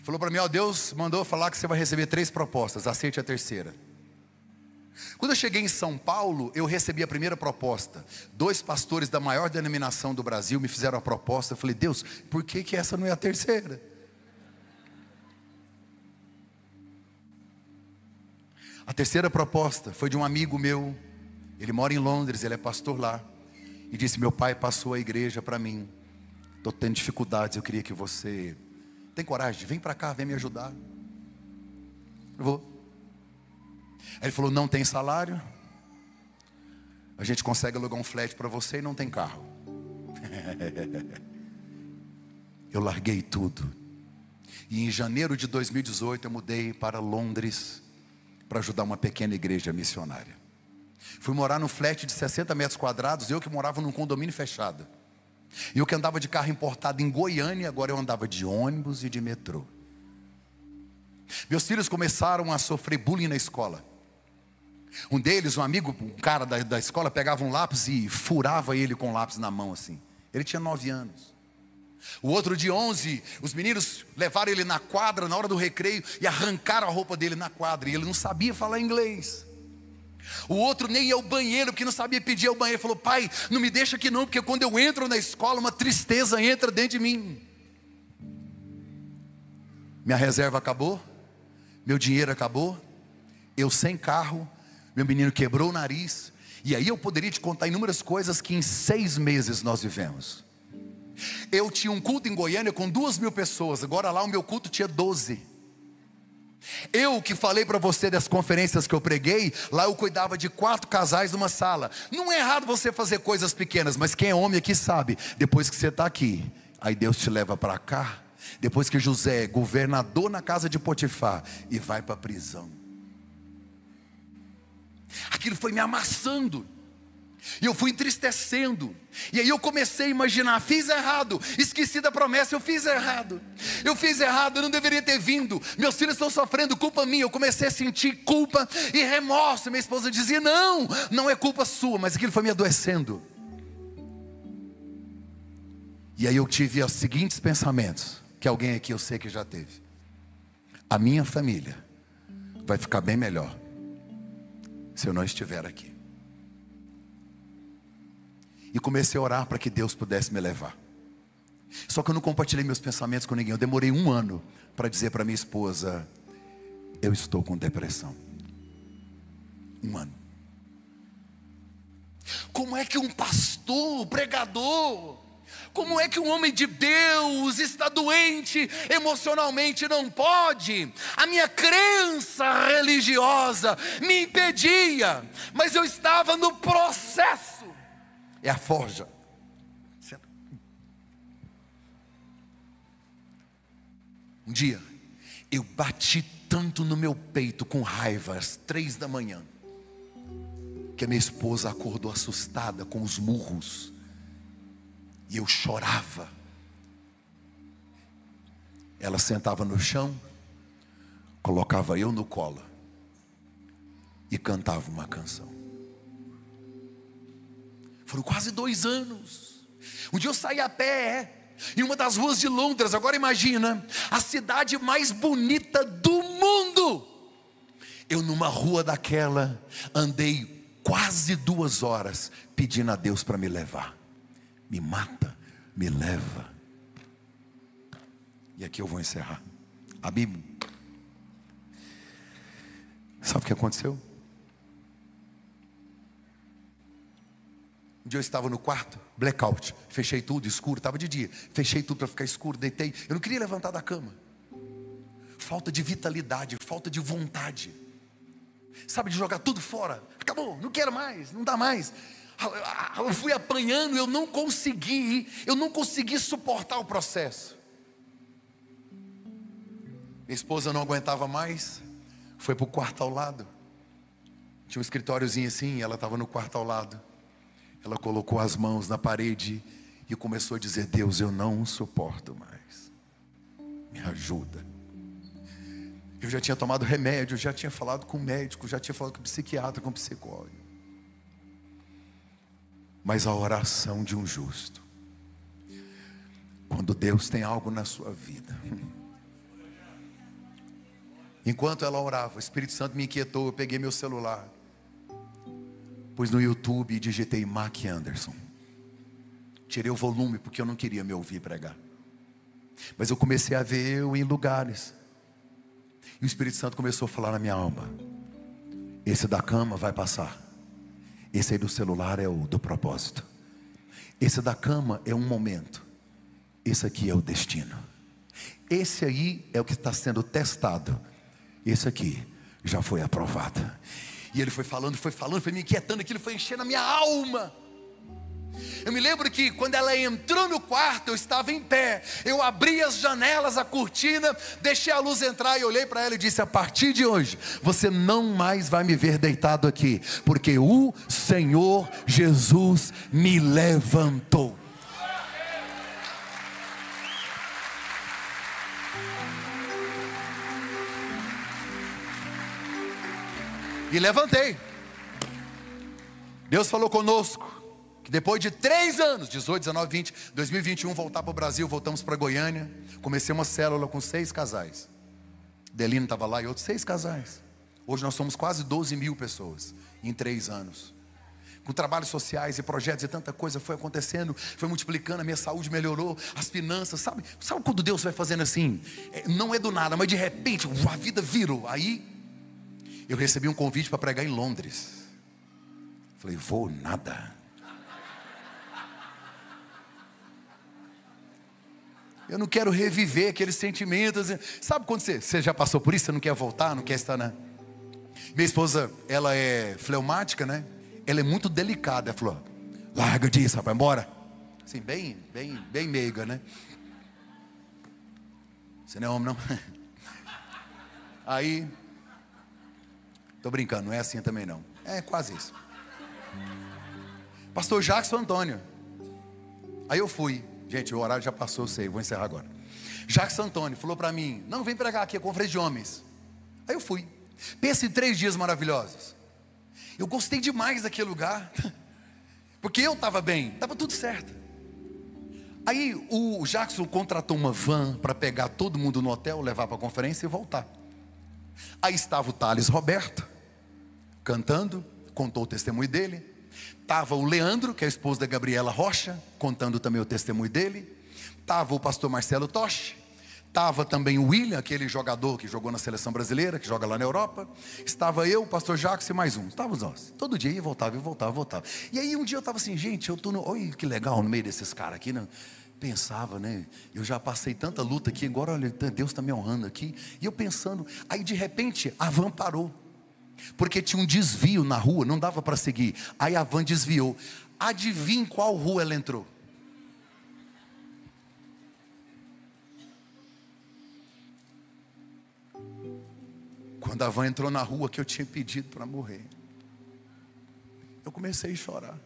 Falou para mim: ó, Deus mandou falar que você vai receber 3 propostas, aceite a terceira. Quando eu cheguei em São Paulo, eu recebi a primeira proposta. 2 pastores da maior denominação do Brasil me fizeram a proposta. Eu falei: Deus, por que essa não é a terceira? A terceira proposta foi de um amigo meu. Ele mora em Londres, ele é pastor lá. E disse: meu pai passou a igreja para mim, estou tendo dificuldades, eu queria que você... tem coragem? Vem para cá, vem me ajudar. Eu vou. Aí ele falou: não tem salário, a gente consegue alugar um flat para você e não tem carro. Eu larguei tudo. E em janeiro de 2018 eu mudei para Londres para ajudar uma pequena igreja missionária. Fui morar num flat de 60 metros quadrados, eu que morava num condomínio fechado. E eu que andava de carro importado em Goiânia, agora eu andava de ônibus e de metrô. Meus filhos começaram a sofrer bullying na escola. Um deles, um amigo, um cara da escola, pegava um lápis e furava ele com o lápis na mão assim. Ele tinha 9 anos. O outro de 11, os meninos levaram ele na quadra na hora do recreio e arrancaram a roupa dele na quadra, e ele não sabia falar inglês. O outro nem ia ao banheiro, porque não sabia pedir ao banheiro. Falou: pai, não me deixa aqui não, porque quando eu entro na escola, uma tristeza entra dentro de mim. Minha reserva acabou, meu dinheiro acabou, eu sem carro, meu menino quebrou o nariz. E aí eu poderia te contar inúmeras coisas que em 6 meses nós vivemos. Eu tinha um culto em Goiânia com 2.000 pessoas, agora lá o meu culto tinha 12. Eu que falei para você das conferências que eu preguei, lá eu cuidava de 4 casais numa sala. Não é errado você fazer coisas pequenas, mas quem é homem aqui sabe, depois que você está aqui, aí Deus te leva para cá. Depois que José é governador na casa de Potifar e vai para a prisão, aquilo foi me amassando, e eu fui entristecendo. E aí eu comecei a imaginar: fiz errado, esqueci da promessa, eu fiz errado, eu não deveria ter vindo, meus filhos estão sofrendo, culpa minha. Eu comecei a sentir culpa e remorso. Minha esposa dizia: não é culpa sua, mas aquilo foi me adoecendo. E aí eu tive os seguintes pensamentos, que alguém aqui eu sei que já teve: a minha família vai ficar bem melhor se eu não estiver aqui. E comecei a orar para que Deus pudesse me levar. Só que eu não compartilhei meus pensamentos com ninguém. Eu demorei 1 ano para dizer para minha esposa: eu estou com depressão. 1 ano. Como é que um pastor, pregador, como é que um homem de Deus está doente emocionalmente? Não pode. A minha crença religiosa me impedia, mas eu estava no processo. É a forja. Um dia eu bati tanto no meu peito com raiva às 3 da manhã, que a minha esposa acordou assustada com os murros. E eu chorava. Ela sentava no chão, colocava eu no colo e cantava uma canção. Foram quase 2 anos. Um dia eu saí a pé em uma das ruas de Londres. Agora imagina, a cidade mais bonita do mundo. Eu numa rua daquela andei quase 2 horas pedindo a Deus para me levar. Me mata, me leva. E aqui eu vou encerrar. A Bíblia. Sabe o que aconteceu? Um dia eu estava no quarto, blackout, fechei tudo, escuro, estava de dia, fechei tudo para ficar escuro, deitei, eu não queria levantar da cama, falta de vitalidade, falta de vontade, sabe, de jogar tudo fora, acabou, não quero mais, não dá mais, eu fui apanhando, eu não consegui suportar o processo. Minha esposa não aguentava mais, foi para o quarto ao lado, tinha um escritóriozinho assim, ela estava no quarto ao lado. Ela colocou as mãos na parede e começou a dizer: Deus, eu não suporto mais, me ajuda. Eu já tinha tomado remédio, já tinha falado com o médico, já tinha falado com o psiquiatra, com o psicólogo. Mas a oração de um justo, quando Deus tem algo na sua vida, enquanto ela orava, o Espírito Santo me inquietou, eu peguei meu celular, pus no YouTube e digitei Mark Anderson. Tirei o volume porque eu não queria me ouvir pregar. Mas eu comecei a ver eu em lugares. E o Espírito Santo começou a falar na minha alma: esse da cama vai passar. Esse aí do celular é o do propósito. Esse da cama é um momento. Esse aqui é o destino. Esse aí é o que está sendo testado. Esse aqui já foi aprovado. E ele foi falando, foi me inquietando, aquilo foi enchendo a minha alma. Eu me lembro que quando ela entrou no quarto, eu estava em pé, eu abri as janelas, a cortina, deixei a luz entrar e olhei para ela e disse: a partir de hoje, você não mais vai me ver deitado aqui, porque o Senhor Jesus me levantou. E levantei. Deus falou conosco que depois de 3 anos, 18, 19, 20, 2021, voltar para o Brasil, voltamos para Goiânia. Comecei uma célula com 6 casais. Delino estava lá e outros 6 casais. Hoje nós somos quase 12 mil pessoas em 3 anos. Com trabalhos sociais e projetos e tanta coisa foi acontecendo, foi multiplicando, a minha saúde melhorou, as finanças, sabe quando Deus vai fazendo assim? Não é do nada, mas de repente a vida virou. Aí eu recebi um convite para pregar em Londres. Falei: vou nada. Eu não quero reviver aqueles sentimentos. Sabe quando você já passou por isso? Você não quer voltar, não quer estar na... Minha esposa, ela é fleumática, né? Ela é muito delicada. Ela falou: larga disso, rapaz, embora. Assim, bem meiga, né? Você não é homem, não? Aí... Tô brincando, não é assim também não. É quase isso. Pastor Jackson Antônio. Aí eu fui. Gente, o horário já passou, eu sei, vou encerrar agora. Jackson Antônio falou para mim: não, vem pregar aqui, a conferência de homens. Aí eu fui. Pensa em 3 dias maravilhosos. Eu gostei demais daquele lugar. Porque eu estava bem, estava tudo certo. Aí o Jackson contratou uma van para pegar todo mundo no hotel, levar para a conferência e voltar. Aí estava o Thales Roberto cantando, contou o testemunho dele. Estava o Leandro, que é a esposa da Gabriela Rocha, contando também o testemunho dele. Estava o pastor Marcelo Toche. Estava também o William, aquele jogador que jogou na seleção brasileira, que joga lá na Europa. Estava eu, o pastor Jacques e mais um. Estávamos nós. Todo dia ia, voltava. E aí um dia eu estava assim: gente, eu estou olha que legal no meio desses caras aqui, né? Pensava, né? Eu já passei tanta luta aqui, agora olha, Deus está me honrando aqui. E eu pensando, aí de repente a van parou, porque tinha um desvio na rua, não dava para seguir. Aí a van desviou. Adivinha em qual rua ela entrou? Quando a van entrou na rua que eu tinha pedido para morrer, eu comecei a chorar.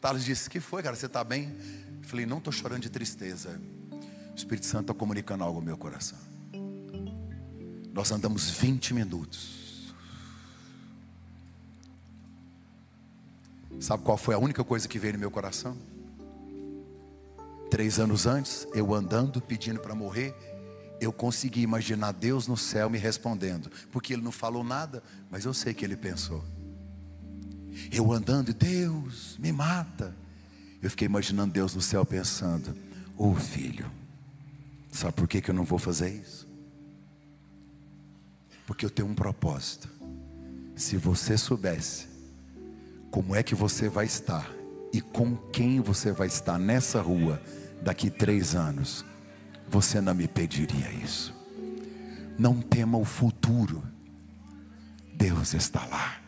Thales disse: o que foi, cara, você está bem? Eu falei: não estou chorando de tristeza. O Espírito Santo está comunicando algo ao meu coração. Nós andamos 20 minutos. Sabe qual foi a única coisa que veio no meu coração? 3 anos antes, eu andando, pedindo para morrer, eu consegui imaginar Deus no céu me respondendo. Porque Ele não falou nada, mas eu sei que Ele pensou. Eu andando e Deus me mata. Eu fiquei imaginando Deus no céu pensando: ô filho, Sabe por que eu não vou fazer isso? Porque eu tenho um propósito. Se você soubesse como é que você vai estar e com quem você vai estar nessa rua daqui 3 anos, você não me pediria isso. Não tema o futuro, Deus está lá.